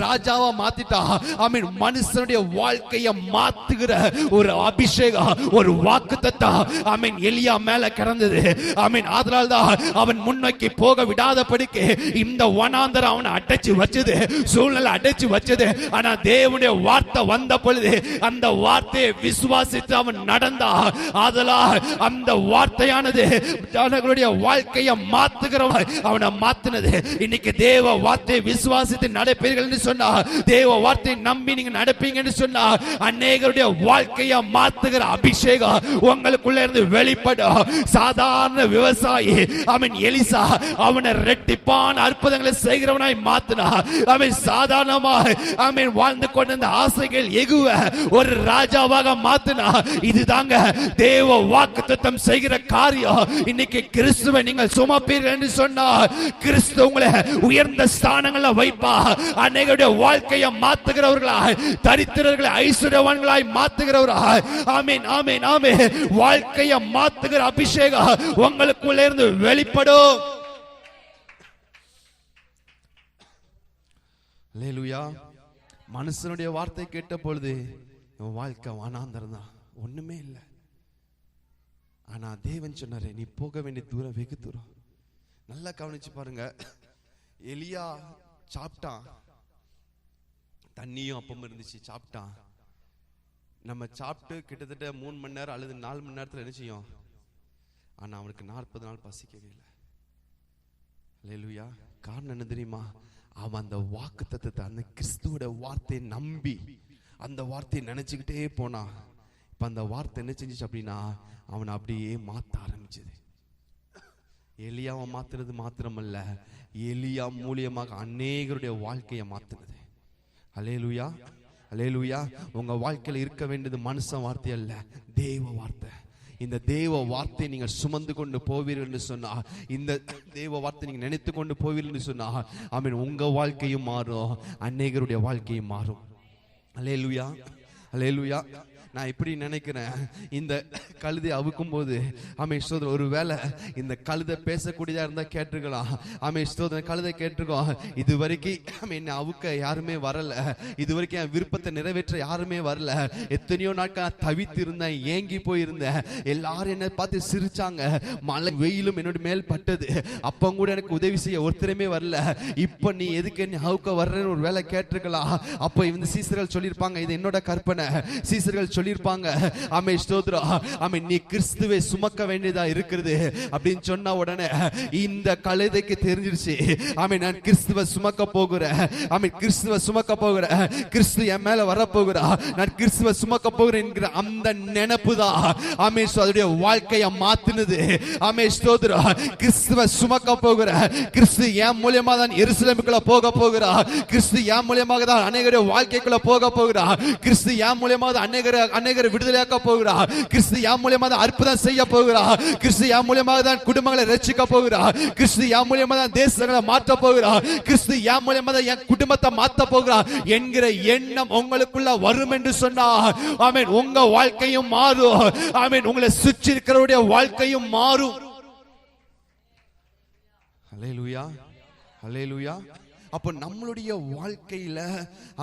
ராஜாவா மாத்திட்டா. ஆமென். மனுஷனுடைய வாழ்க்கையை மாத்துகிற ஒரு அபிஷேகம், ஒரு வாக்குத்தத்தம் ஆமென் எலியா மேல கிடந்தது. ஆமென். அதனால்தான் அவன் முன்னோக்கி போக விடாதபடிக்கு இந்த வனாந்தரம் அவனை அடைச்சு வச்சது, சூழ்நிலை அடைச்சு வச்சது. ஆனா தேவனுடைய வார்த்தை வந்த பொழுது அந்த வார்த்தையை விசுவாசித்து அவன் நடந்தா. அதனால் அந்த வார்த்தையானது அவனுடைய வாழ்க்கையை மாத்துகிறவன் அவனை மாத்தினது. இன்னைக்கு தேவ வார்த்தையை விசுவாசித்து நடப்பீர்கள் என்று சொன்னா, தேவ வார்த்தையை நம்பி நீங்க நடப்பீங்கன்னு சொன்னா, அநேகருடைய வாழ்க்கையை மாத்துகிற அபிஷேகம் உங்களுக்குள்ள இருந்து வெளிப்படும். சாதாரண விவசாயி அவன் எலிசா அவனை ரெட்டிப்பான அற்புதங்களை செய்கிறவனாய் மாத்தினா. அவன் சாதாரணமாக அவன் வாழ்ந்து கொண்டிருந்த ஆசைகள் எகுவ ஒரு ராஜாவாக மாத்தினா. இதுதாங்க தேவ வாக்குத்தத்தம் செய்கிற காரியம். இன்னைக்கு கிறிஸ்துவை நீங்கள் சுமப்பீர்கள் என்று சொன்னா, கிறிஸ்து உங்களை உயர்ந்த ஸ்தானங்களை வைப்பா. அநேகருடைய வாழ்க்கையை மாத்துகிறவர்களாய், தரித்திரர்களை ஐஸ்வர்யவான்களாய் மாத்துகிறவர்களாய். ஆமென் ஆமென் ஆமென். வாழ்க்கையை மாத்துகிற அபிஷேகம் உங்களுக்குள்ள இருந்து வெளிப்படும். அல்லேலூயா. மனுஷனுடைய வார்த்தை கேட்ட பொழுது உன் வாழ்க்கை வனாந்தரம் தான், ஒண்ணுமே இல்லை. ஆனா தேவன் சொன்னாரு, நீ போக வேண்டிய தூரம் வெகு தூரம். நல்லா கவனிச்சு பாருங்க. எலியா சாப்பிட்டான், தண்ணியும் அப்பமும் இருந்துச்சு, சாப்பிட்டான். நம்ம சாப்பிட்டு கிட்டத்தட்ட 3 மணி நேரம் அல்லது 4 மணி நேரத்தில் என்ன செய்யும்? ஆனா அவனுக்கு 40 நாள் பசிக்கவே இல்லை. அல்லேலூயா. காரணம் என்ன தெரியுமா? அவன் அந்த வாக்குத்தத்தத்தை, அந்த கிறிஸ்துவோட வார்த்தையை நம்பி அந்த வார்த்தையை நினைச்சுக்கிட்டே போனான். இப்ப அந்த வார்த்தை என்ன செஞ்சிச்சு அப்படின்னா, அவனை அப்படியே மாத்த ஆரம்பிச்சது. எலியாவை மாத்துறது மாத்திரமல்ல, எலியா மூலியமாக அநேகருடைய வாழ்க்கையை மாத்துனது. அல்லேலூயா அல்லேலூயா. உங்க வாழ்க்கையில் இருக்க வேண்டியது மனுஷன் வார்த்தை அல்ல, தேவ வார்த்தை. இந்த தேவ வார்த்தை நீங்கள் சுமந்து கொண்டு போவீர்கள் என்று சொன்னா, இந்த தேவ வார்த்தை நீங்க நினைத்து கொண்டு போவீர்கள் என்று சொன்னா, ஆமென், உங்க வாழ்க்கையும் மாறும், அநேகருடைய வாழ்க்கையும் மாறும். அல்லேலூயா அல்லேலூயா. நான் இப்படி நினைக்கிறேன், இந்த கழுதை அவுக்கும் போது ஆமென் ஸ்தோத்திரம், ஒருவேளை இந்த கழுதை பேசக்கூடியதா இருந்தா கேட்டிருக்கலாம். ஆமென் ஸ்தோத்திரம். கழுதை கேட்டிருக்கோம், இது வரைக்கும் என்னை அவுக்க யாருமே வரல, இது வரைக்கும் என் விருப்பத்தை நிறைவேற்ற யாருமே வரல, எத்தனையோ நாட்கள் தவித்து இருந்தேன், ஏங்கி போயிருந்தேன், எல்லாரும் என்ன பார்த்து சிரிச்சாங்க, மழை வெயிலும் என்னோட மேல் பட்டது, அப்ப கூட எனக்கு உதவி செய்ய ஒருத்தருமே வரல, இப்ப நீ எதுக்கு என்ன அவுக்க வர்றேன்னு ஒரு வேலை கேட்டிருக்கலாம். அப்ப இந்த சீசர்கள் சொல்லியிருப்பாங்க, இது என்னோட கற்பனை. சீசர்கள் சொல்லியிருப்பாங்க, ஆமென் ஸ்தோத்திரம், ஆமென், நீ கிறிஸ்துவை சுமக்க வேண்டியதா இருக்கிறது அப்படின்னு சொன்ன உடனே இந்த கழுதைக்கு தெரிஞ்சிருச்சு, ஆமென், நான் கிறிஸ்துவை சுமக்க போகிறேன், ஆமென், கிறிஸ்துவை சுமக்க போகிறேன், கிறிஸ்து என் மேல வர போகிறா, நான் கிறிஸ்துவை சுமக்க போகிறேன் என்கிற அந்த நினைப்பு தான் ஆமென் அதோடைய வாழ்க்கையை மாத்தினது. ஆமென் ஸ்தோத்திரம். கிறிஸ்துவை சுமக்க போகிற கிறிஸ்து என் மூலியமா தான் எருசலேமுக்குள்ள போக போகிறா, கிறிஸ்து என் மூலியமாக தான் அநேகருடைய வாழ்க்கைக்குள்ள போக போகிறா, கிறிஸ்து என் மூலியமா தான் அநேகரை விடுதலையாக்க போகிறா, கிறிஸ்து என் மூலியமா தான் அற்புதம் செய்ய போகிறா, கிறிஸ்து என் மூலியமாக தான் குடும்பங்களை ரட்சிக்க போகிறா, கிறிஸ்து என் மூலியமா தான் தேசங்களை மாற்ற போகிறா, கிறிஸ்து என் மூலியமா தான் என் குடும்பத்தை மாற்ற போகிறா என்கிற எண்ணம் உங்களுக்குள்ள வரும் என்று சொன்னா, ஆமென், உங்க வாழ்க்கையும் மாறும், ஆமென், உங்களை சுற்றி இருக்கிறவருடைய வாழ்க்கையும் மாறும். அல்லேலூயா அல்லேலூயா. அப்ப நம்மளுடைய வாழ்க்கையில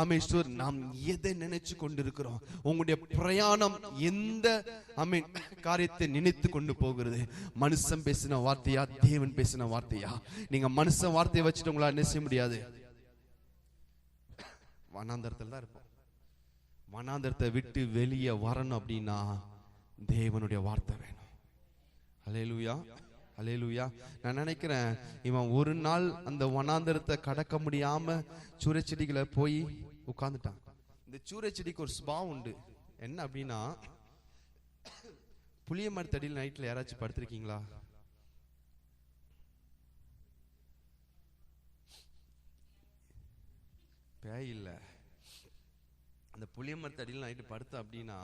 ஆமென் நாம் எதை நினைச்சு கொண்டிருக்கிறோம்? உங்களுடைய பிரயாணம் எந்த ஆமென் காரியத்தை நினைத்து கொண்டு போகிறது? மனுஷன் பேசின வார்த்தையா, தேவன் பேசின வார்த்தையா? நீங்க மனுஷன் வார்த்தையை வச்சுட்டு உங்களால என்ன செய்ய முடியாது. வனாந்தரத்தில் தான் இருப்போம். வனாந்தரத்தை விட்டு வெளியே வரணும் அப்படின்னா தேவனுடைய வார்த்தை வேணும். அல்லேலூயா அல்லேலூயா. நான் நினைக்கிறேன் இவன் ஒரு நாள் அந்த வனாந்தரத்தை கடக்க முடியாம சூறைச்செடிகளை போய் உட்கார்ந்துட்டான். இந்த சூறைச்செடிக்கு ஒரு சுபாவம் உண்டு. என்ன அப்படின்னா, புளிய மரத்தடியில் நைட்ல யாராச்சும் படுத்திருக்கீங்களா? பேய் இல்ல, அந்த புளிய மரத்தடியில் நைட்டு படுத்த அப்படின்னா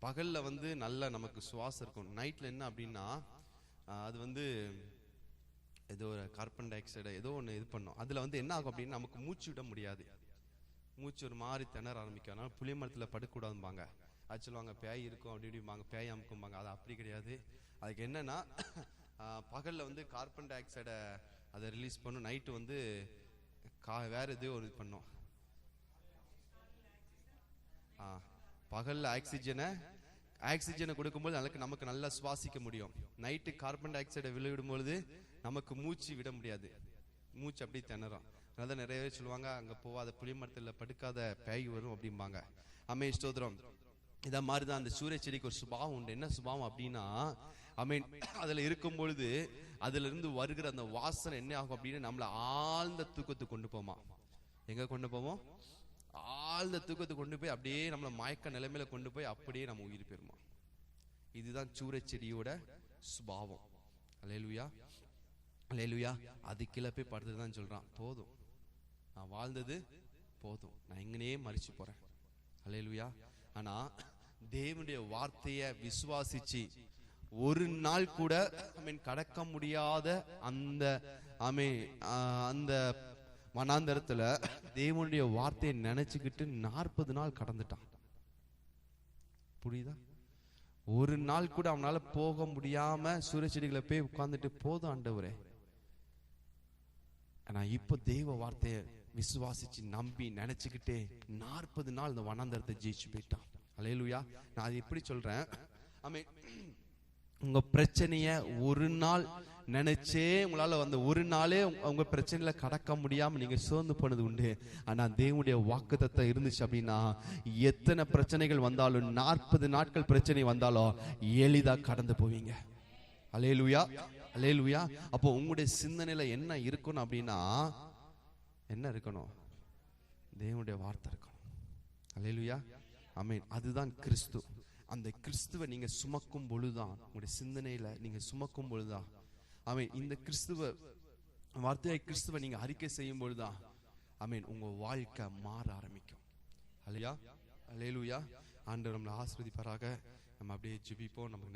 பகல்ல வந்து நல்ல நமக்கு சுவாசம் இருக்கும். நைட்ல என்ன அப்படின்னா அது வந்து ஏதோ ஒரு கார்பன் டை ஆக்சைடு ஏதோ ஒன்று இது பண்ணும். அதுல வந்து என்ன ஆகும் அப்படின்னா நமக்கு மூச்சு விட முடியாது, மூச்சு ஒரு மாதிரி திணற ஆரம்பிக்கும். அதனால புளிய மரத்தில் படுக்கூடாதும்பாங்க. அது சொல்லுவாங்க பேய் இருக்கும் அப்படி இப்படிம்பாங்க, பேய் அமுக்கும்பாங்க. அது அப்படி கிடையாது. அதுக்கு என்னன்னா பகல்ல வந்து கார்பன் டை ஆக்சைடை அதை ரிலீஸ் பண்ணும், நைட்டு வந்து வேற எதோ ஒரு இது பண்ணும். பகல்ல ஆக்சிஜனை கொடுக்கும்போது நமக்கு நல்லா சுவாசிக்க முடியும். நைட்டு கார்பன் டை ஆக்சைடை விழுவிடும்பொழுது நமக்கு மூச்சு விட முடியாது, மூச்சு அப்படி திணறும். அதனால நிறைய பேர் சொல்லுவாங்க அங்க போவாத, புளிய மரத்தில் படுக்காத, பேய் வரும் அப்படிம்பாங்க. ஆமென், ஸ்தோத்திரம். இதை மாதிரிதான் அந்த சூறைச்செடிக்கு ஒரு சுபாவம் உண்டு. என்ன சுபாவம் அப்படின்னா, ஆமென், அதுல இருக்கும் பொழுது அதுல இருந்து வருகிற அந்த வாசனை என்ன ஆகும் அப்படின்னு நம்மள ஆழ்ந்த தூக்கத்துக்கு கொண்டு போமா. எங்க கொண்டு போவோம்? ஆழ்ந்த தூக்கத்துக்கு கொண்டு போய் அப்படியே நம்மள மயக்க நிலைமையில கொண்டு போய் அப்படியே நம்ம உயிர் பெறுமா. இதுதான் சூறைச்செடியோட சுபாவம். அல்லேலூயா, அல்லேலூயா. அது கீழே போய் படுத்துதான் சொல்றான், போதும், நான் வாழ்ந்தது போதும், நான் எங்கனே மறிச்சு போறேன். அல்லேலூயா. ஆனா தேவனுடைய வார்த்தையை விசுவாசிச்சு ஒரு நாள் கூட கடக்க முடியாத அந்த அந்த வனாந்தரத்துல தேவனுடைய வார்த்தையை நினைச்சுக்கிட்டு 40 நாள் கடந்துட்டான். புரியுதா? ஒரு நாள் கூட அவனால போக முடியாம சூறைச்செடிகளை போய் உட்கார்ந்துட்டு, போதும் ஆண்டவரே, நான் இப்போ தெய்வ வார்த்தையை விசுவாசிச்சு நம்பி நினைச்சுக்கிட்டே 40 நாள் இந்த வனாந்தரத்தை ஜெயிச்சு போயிட்டான். அல்லேலூயா. நான் அது எப்படி சொல்றேன், ஆமென், உங்க பிரச்சனைய ஒரு நாள் நினைச்சே உங்களால அந்த ஒரு நாளே உங்க பிரச்சனையில கடக்க முடியாம நீங்க சோர்ந்து போனது உண்டு. ஆனா தேவனுடைய வாக்குத்தத்தம் இருந்துச்சு அப்படின்னா எத்தனை பிரச்சனைகள் வந்தாலும் 40 நாட்கள் பிரச்சனை வந்தாலும் எளிதா கடந்து போவீங்க. அல்லேலூயா, அல்லேலூயா. அப்போ உங்களுடைய சிந்தனையில என்ன இருக்கணும் அப்படின்னா, என்ன இருக்கணும்? தேவனுடைய வார்த்தை இருக்கணும். அல்லேலூயா, ஆமென். அதுதான் கிறிஸ்து. அந்த கிறிஸ்துவை நீங்க சுமக்கும் பொழுதுதான், உங்களுடைய சிந்தனையில நீங்க சுமக்கும் பொழுதுதான், ஆமென், இந்த கிறிஸ்துவ வார்த்தையை கிறிஸ்துவை நீங்க அறிக்கை செய்யும் பொழுதுதான், ஆமென், உங்க வாழ்க்கை மாற ஆரம்பிக்கும். அல்லேலூயா, அல்லேலூயா. ஆண்டவர் நம்மளை ஆசீர்வதிப்பாராக. நம்ம அப்படியே ஜெபிப்போம். நமக்கு